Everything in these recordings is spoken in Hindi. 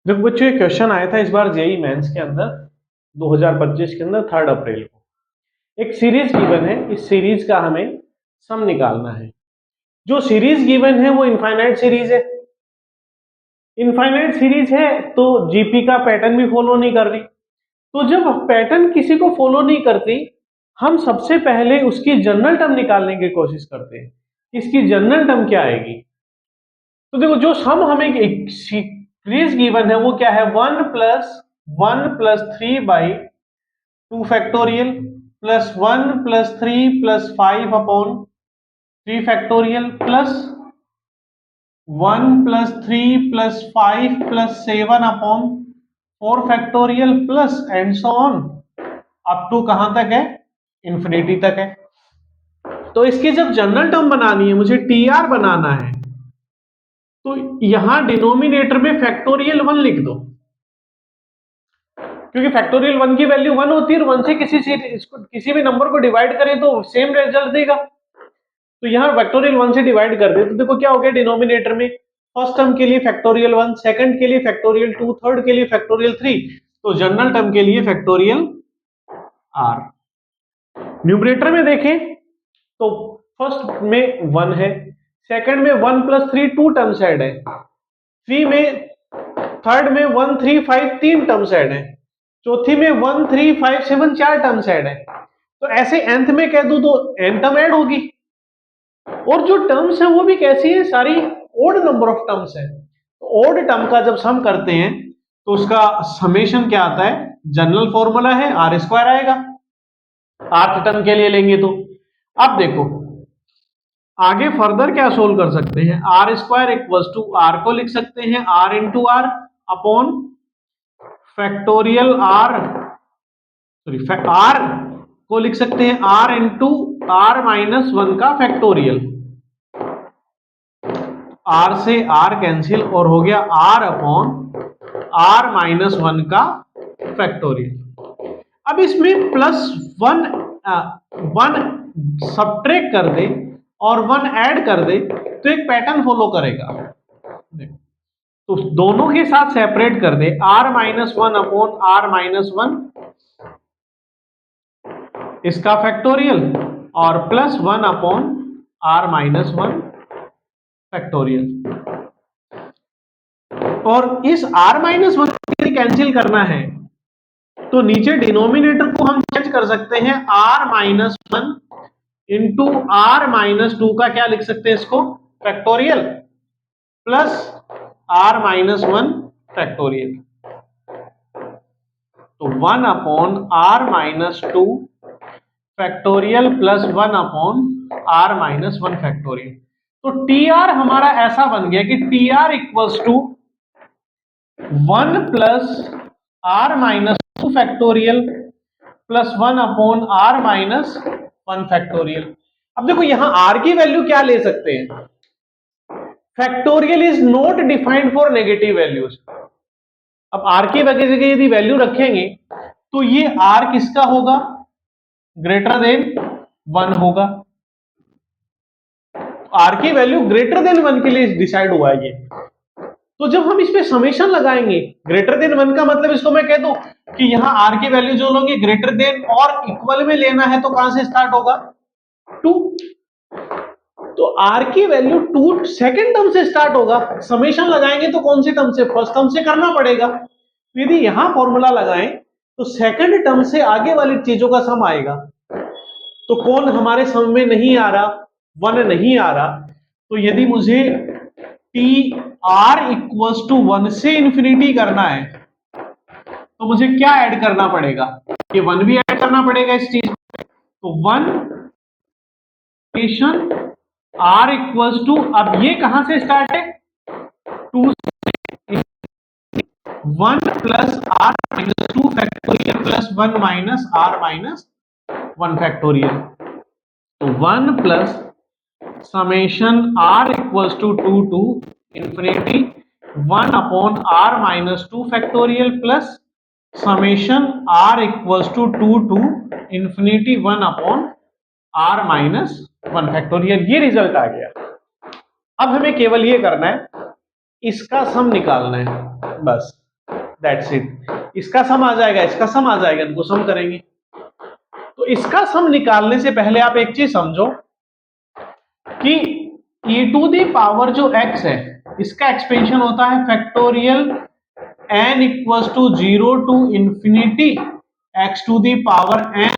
देखो बच्चों, एक क्वेश्चन आया था इस बार जेई मेंस के अंदर 2025 के अंदर 3 अप्रैल को। एक सीरीज गिवन है, इस सीरीज का हमें सम निकालना है। जो सीरीज गिवन है वो इनफाइनाइट सीरीज है। इनफाइनाइट सीरीज है तो जीपी का पैटर्न भी फॉलो नहीं कर रही। तो जब पैटर्न किसी को फॉलो नहीं करती, हम सबसे पहले उसकी जनरल टर्म निकालने की कोशिश करते हैं। इसकी जनरल टर्म क्या आएगी? तो देखो, जो सम हमें एक सीरीज गिवन है वो क्या है? 1+1+3/2 plus 1+3+5/3 plus 1+3+5+7/4 plus so on up to कहां तक है? इंफिनिटी तक है। तो इसकी जब जनरल टर्म बनानी है, मुझे टी आर बनाना है, तो यहां डिनोमिनेटर में फैक्टोरियल 1 लिख दो, क्योंकि फैक्टोरियल 1 की वैल्यू 1 होती है और 1 से किसी भी नंबर को डिवाइड करें तो सेम रिजल्ट देगा। तो यहां फैक्टोरियल 1 से डिवाइड कर दे तो देखो क्या हो गया डिनोमिनेटर में। फर्स्ट टर्म के लिए फैक्टोरियल 1, सेकंड के लिए फैक्टोरियल 2, थर्ड के लिए फैक्टोरियल 3, तो जनरल टर्म के लिए फैक्टोरियल आर। न्यूमरेटर में देखें तो फर्स्ट में 1 है, सेकंड में 1+3 2 टर्म्स ऐड है, 3 में थर्ड में 1 3 5 3 टर्म्स ऐड है, चौथी में 1 3 5 7 4 टर्म्स ऐड है। तो ऐसे nth में कह दूं तो n टर्म ऐड होगी, और जो टर्म्स है वो भी कैसी है? सारी ओड नंबर ऑफ टर्म्स है। तो ओड टर्म का जब सम करते हैं तो उसका समेशन क्या आता है? जनरल फॉर्मूला है आर स्क्वायर आएगा, आर्थ टर्म के लिए लेंगे तो। अब देखो आगे फर्दर क्या सोल्व कर सकते हैं। R square equal to R को लिख सकते हैं R into R upon factorial R, sorry R को लिख सकते हैं आर इंटू R-1 का फैक्टोरियल। आर से आर कैंसिल और हो गया आर अपॉन R-1 का फैक्टोरियल। अब इसमें +1 सब्ट्रैक्ट कर दे और 1 ऐड कर दे तो एक पैटर्न फॉलो करेगा। तो दोनों के साथ सेपरेट कर दे, R-1 अपॉन R-1 इसका फैक्टोरियल और +1 अपॉन R-1 फैक्टोरियल। और इस R-1 यदि कैंसिल करना है तो नीचे डिनोमिनेटर को हम चेंज कर सकते हैं, R-1 इंटू R-2 का क्या लिख सकते हैं इसको? Factorial plus R-1 factorial. तो 1 upon R-2 factorial plus 1 upon R-1 factorial. तो टी आर हमारा ऐसा बन गया कि T R equals to 1 plus R-2 factorial plus 1 upon R-1 factorial. अब देखो यहां R की वैल्यू क्या ले सकते हैं? Factorial is not defined for negative values. अब R की वजह यदि वैल्यू रखेंगे तो ये R किसका होगा? ग्रेटर देन 1 होगा। R की वैल्यू ग्रेटर देन 1 के लिए डिसाइड हुआ है ये। तो जब हम इस पे समेशन लगाएंगे, ग्रेटर देन 1 का मतलब इसको मैं कह दूं कि यहां R की वैल्यू जो लोगे ग्रेटर देन और इक्वल में लेना है तो कहां से स्टार्ट होगा? 2। तो R की वैल्यू 2 सेकंड टर्म से स्टार्ट होगा। समेशन लगाएंगे तो कौन से टर्म से? फर्स्ट टर्म से करना पड़ेगा। यदि यहां फॉर्मूला लगाएं तो सेकंड टर्म से आगे वाली चीजों का सम आएगा। तो कौन हमारे सम में नहीं आ रहा? 1 नहीं आ रहा। तो यदि मुझे टी आर इक्वल्स टू 1 से इंफिनिटी करना है तो मुझे क्या ऐड करना पड़ेगा? ये 1 भी ऐड करना पड़ेगा इस चीज में। तो 1 आर इक्वल्स टू, अब ये कहां से स्टार्ट है? 2 1 plus R-2 factorial plus 1 minus R-1 factorial. तो 1 plus summation R equals to 2 to infinity 1 upon R-2 factorial plus summation R equals to 2 to infinity 1 upon R-1 factorial. ये रिजल्ट आ गया। अब हमें केवल ये करना है, इसका सम निकालना है बस। That's it. इसका सम आ जाएगा, इसका सम आ जाएगा, इनको सम करेंगे। तो इसका सम निकालने से पहले आप एक चीज समझो कि e टू दी पावर जो x है इसका एक्सपेंशन होता है factorial n equals to 0 to infinity x to the power n,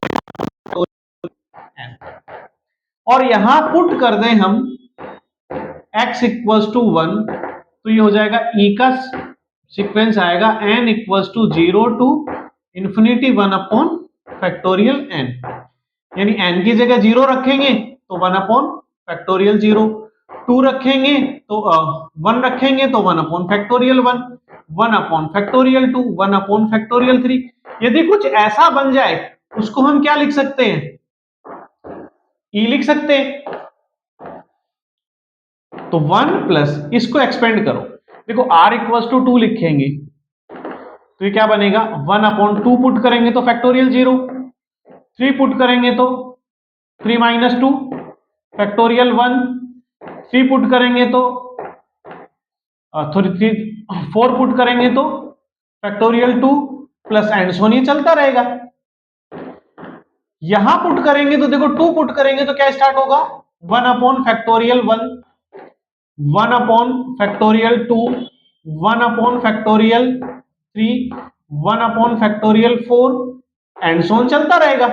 और यहां पुट कर दें हम x इक्वल्स टू 1, तो ये हो जाएगा e का सीक्वेंस आएगा n equals to 0 to infinity 1 upon factorial n, यानी n की जगह 0 रखेंगे तो 1 अपॉन फैक्टोरियल 0, 2 रखेंगे तो 1 रखेंगे तो 1 upon factorial 1, 1 upon factorial 2, 1 upon factorial 3। यदि कुछ ऐसा बन जाए उसको हम क्या लिख सकते हैं, e लिख सकते हैं। तो 1 प्लस इसको एक्सपेंड करो, देखो r इक्वल्स टू 2 लिखेंगे तो ये क्या बनेगा 1 अपॉन 2 पुट करेंगे तो फैक्टोरियल 0, 3 पुट करेंगे तो 3 माइनस 2 फैक्टोरियल 1, 3 पुट करेंगे तो 4 पुट करेंगे तो factorial 2 plus and so on, ये चलता रहेगा। यहां पुट करेंगे तो देखो 2 पुट करेंगे तो क्या स्टार्ट होगा 1 upon factorial 1, 1 upon factorial 2, 1 upon factorial 3, 1 upon factorial 4 and so on चलता रहेगा।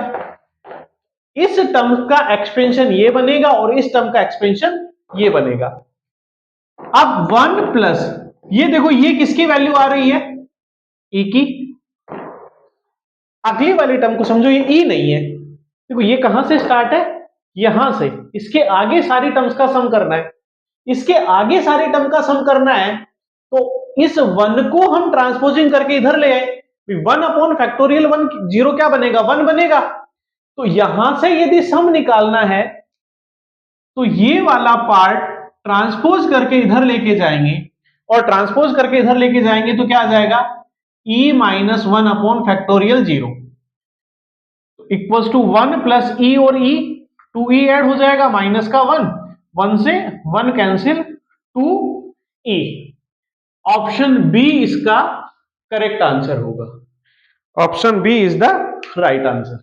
इस टर्म का एक्सपेंशन ये बनेगा और इस टर्म का एक्सपेंशन ये बनेगा। अब 1 प्लस ये देखो ये किसकी वैल्यू आ रही है e की, अगली वाली टर्म को समझो ये e नहीं है, देखो ये कहां से स्टार्ट है यहां से, इसके आगे सारी टर्म्स का सम करना है, इसके आगे सारी टर्म का सम करना है तो इस 1 को हम ट्रांसपोजिंग करके इधर ले आए, 1 अपॉन फैक्टोरियल 1 0 क्या बनेगा 1 बनेगा। तो यहां से यदि सम निकालना है तो ये वाला पार्ट ट्रांसपोज करके इधर लेके जाएंगे, और ट्रांसपोज करके इधर लेके जाएंगे तो क्या आ जाएगा e minus 1 upon factorial 0 equals to 1 plus e और e 2e ऐड हो जाएगा माइनस का 1, 1 से 1 कैंसिल 2e। ऑप्शन बी इसका करेक्ट आंसर होगा, option B is the right answer.